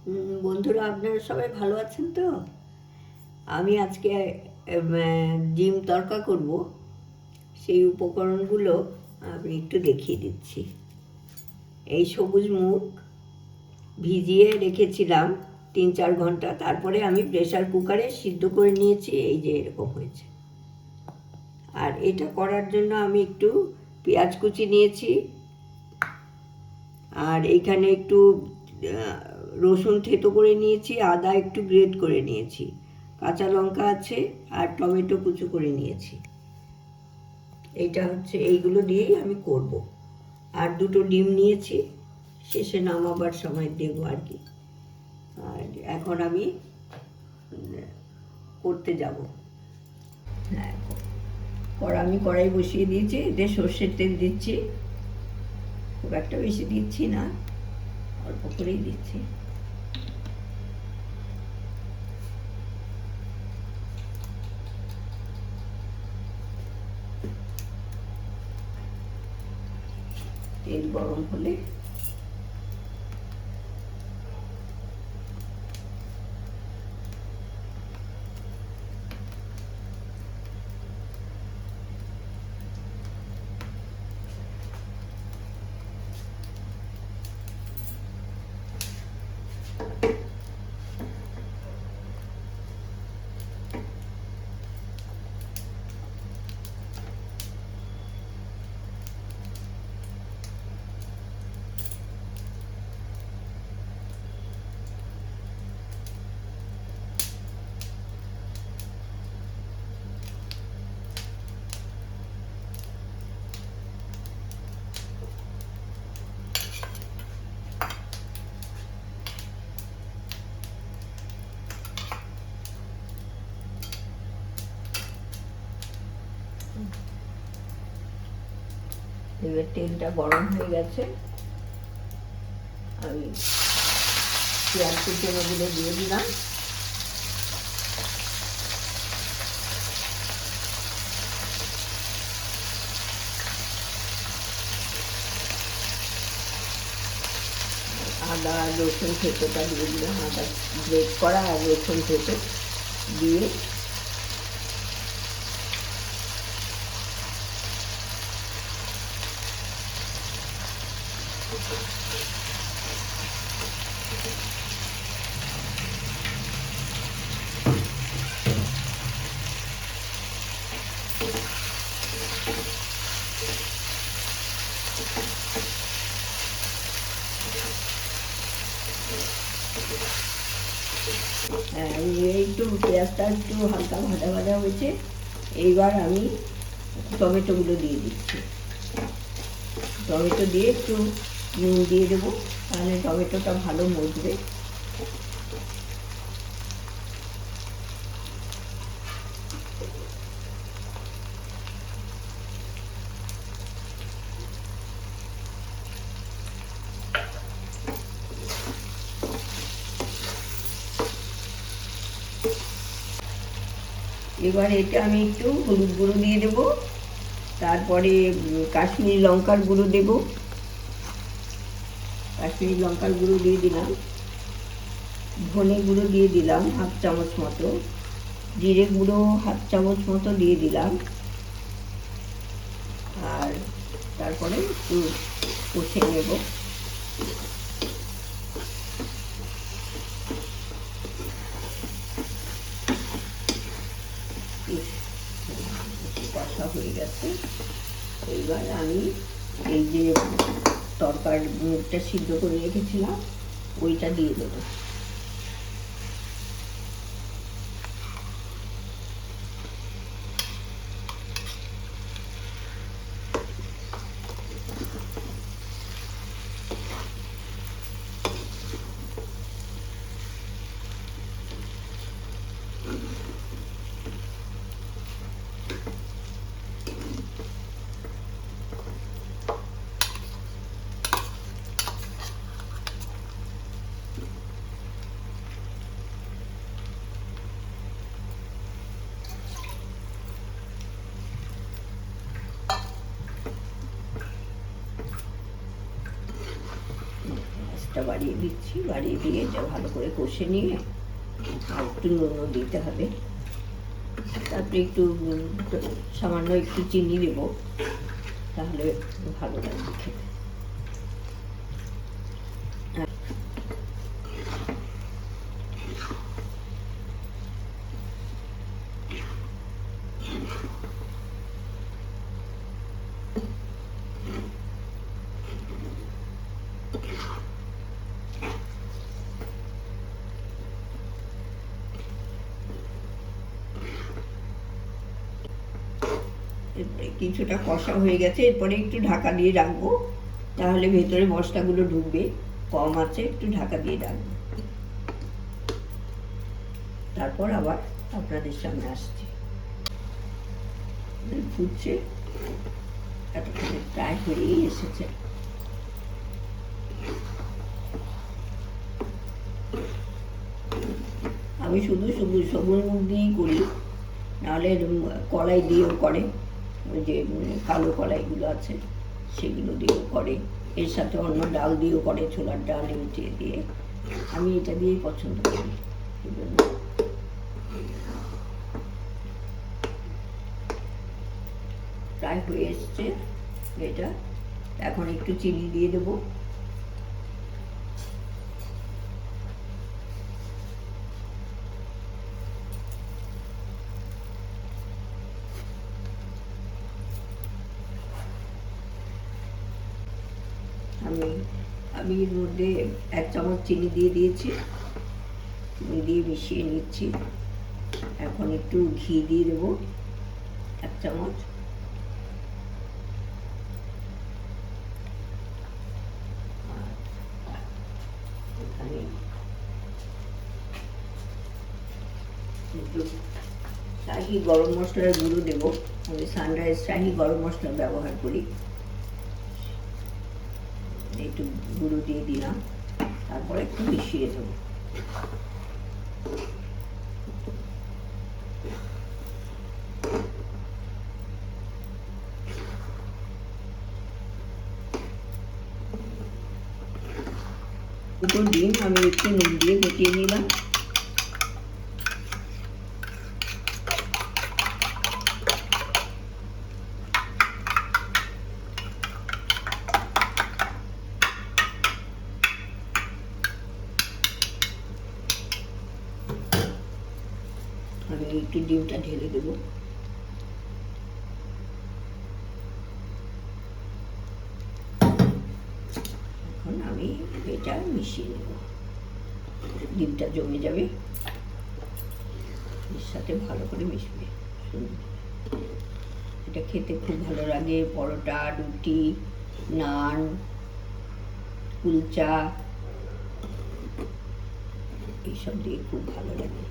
বন্ধুরা, আপনারা সবাই ভালো আছেন তো? আমি আজকে ডিম তড়কা করব। সেই উপকরণগুলো আমি একটু দেখিয়ে দিচ্ছি। এই সবুজ মুগ ভিজিয়ে রেখেছিলাম 3-4 ঘন্টা, তারপরে আমি প্রেসার কুকারে সিদ্ধ করে নিয়েছি। এই যে এরকম হয়েছে। আর এটা করার জন্য আমি একটু পেঁয়াজ কুচি নিয়েছি, আর এইখানে একটু রসুন থেতো করে নিয়েছি, আদা একটু গ্রেট করে নিয়েছি, কাঁচা লঙ্কা আছে, আর টমেটো কুচো করে নিয়েছি। এইটা হচ্ছে, এইগুলো দিয়েই আমি করব। আর 2টো ডিম নিয়েছি, শেষে নামাবার সময় দেবো আর কি। আর এখন আমি করতে যাব। হ্যাঁ, আমি কড়াই বসিয়ে দিয়েছি, এতে সর্ষের তেল দিচ্ছি। খুব একটা বেশি দিচ্ছি না, অল্প করেই দিচ্ছি। তেল গরম হলে এবার তেলটা গরম হয়ে গেছে, আমি পেঁয়াজ কুচোনোগুলো দিয়ে দিলাম। আদা রসুন থেতোটা দিয়ে দিলাম, আদা গ্রেট করা আর রসুন থেতো দিয়ে একটু পেঁয়াজটা একটু হালকা ভাজা ভাজা হয়েছে। এইবার আমি টমেটোগুলো দিয়ে দিচ্ছি। টমেটো দিয়ে একটু নুন দিয়ে দেবো, তাহলে টমেটোটা ভালো মজবে। এবার এটা আমি একটু হলুদ গুঁড়ো দিয়ে দেবো, তারপরে কাশ্মীরি লঙ্কার গুঁড়ো দেব। কাশ্মীরি লঙ্কার গুঁড়ো দিয়ে দিলাম, ধনে গুঁড়ো দিয়ে দিলাম 1/2 চামচ মতো, জিরে গুঁড়ো 1/2 চামচ মতো দিয়ে দিলাম। আর তারপরে একটু কষে নেব। কষা হয়ে গেছে। এইবার আমি এই যে তরকার মুগটা সিদ্ধ করে রেখেছিলাম ওইটা দিয়ে দেবো। আঁচটা বাড়িয়ে দিচ্ছি, বাড়িয়ে দিয়ে এটা ভালো করে কষে নিয়ে আর একটু নুনও দিতে হবে, তারপরে একটু সামান্য একটু চিনি দেবো, তাহলে ভালো লাগবে খেতে। কিছুটা কষা হয়ে গেছে, এরপরে একটু ঢাকা দিয়ে রাখবো, তাহলে ভেতরে মশলাগুলো ঢুকবে। কম আছে, একটু ঢাকা দিয়ে রাখবো, তারপর আবার আপনাদের সামনে আসছি। ফুটছে, এতক্ষণে প্রায় হয়েই এসেছে। আমি শুধু সবুজ মুগ দিয়েই করি, নাহলে কলাই দিয়েও করে, ওই যে কালো কলাইগুলো আছে সেগুলো দিয়েও করে, এর সাথে অন্য ডাল দিয়েও করে, ছোলার ডাল উঠিয়ে দিয়ে। আমি এটা দিয়েই পছন্দ করি। প্রায় হয়ে এসছে এটা, এখন একটু চিনি দিয়ে দেবো। আমি এর মধ্যে 1 চামচ চিনি দিয়ে দিয়েছি, চিনি দিয়ে মিশিয়ে নিচ্ছি। এখন একটু ঘি দিয়ে দেবো 1 চামচ। এখানে একটু শাহি গরম মশলার গুঁড়ো দেবো, আমি সানরাইজ শাহি গরম মশলা ব্যবহার করি, একটু গুঁড়ো দিয়ে দিলাম, তারপরে একটু মিশিয়ে দেবো। দুটো ডিম আমি একটু নুন দিয়ে ফেটিয়ে নিলাম। আমি একটু ডিমটা ঢেলে দেবো। এখন আমি এটা মিশিয়ে নেব, ডিমটা জমে যাবে, এর সাথে ভালো করে মিশবে। এটা খেতে খুব ভালো লাগে, পরোটা, রুটি, নান, কুলচা এইসব দিয়ে খুব ভালো লাগে।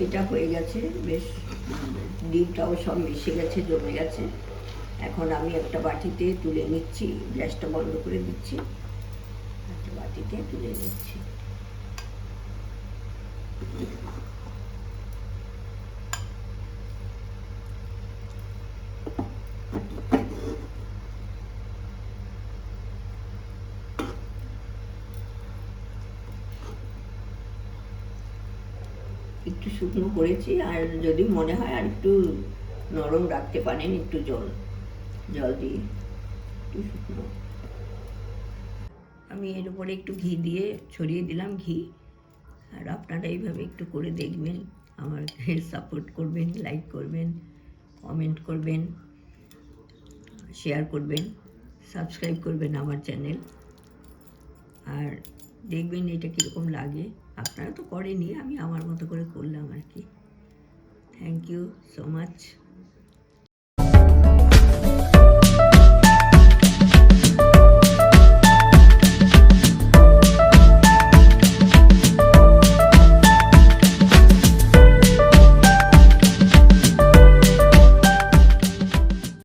এটা হয়ে গেছে, বেশ ডিমটাও সব মিশে গেছে, জমে গেছে। এখন আমি একটা বাটিতে তুলে নিচ্ছি, গ্যাসটা বন্ধ করে দিচ্ছি, একটা বাটিতে তুলে নিচ্ছি। একটু শুকনো করেছি, আর যদি মনে হয় আর একটু নরম রাখতে পারেন, একটু জল দিয়ে একটু শুকনো। আমি এর উপরে একটু ঘি দিয়ে ছড়িয়ে দিলাম ঘি। আর আপনারা এইভাবে একটু করে দেখবেন, আমাকে সাপোর্ট করবেন, লাইক করবেন, কমেন্ট করবেন, শেয়ার করবেন, সাবস্ক্রাইব করবেন আমার চ্যানেল। আর দেখবেন এটা কীরকম লাগে। আপনারা তো করেনই, আমি আমার মতো করে করলাম আর কি। Thank you so much.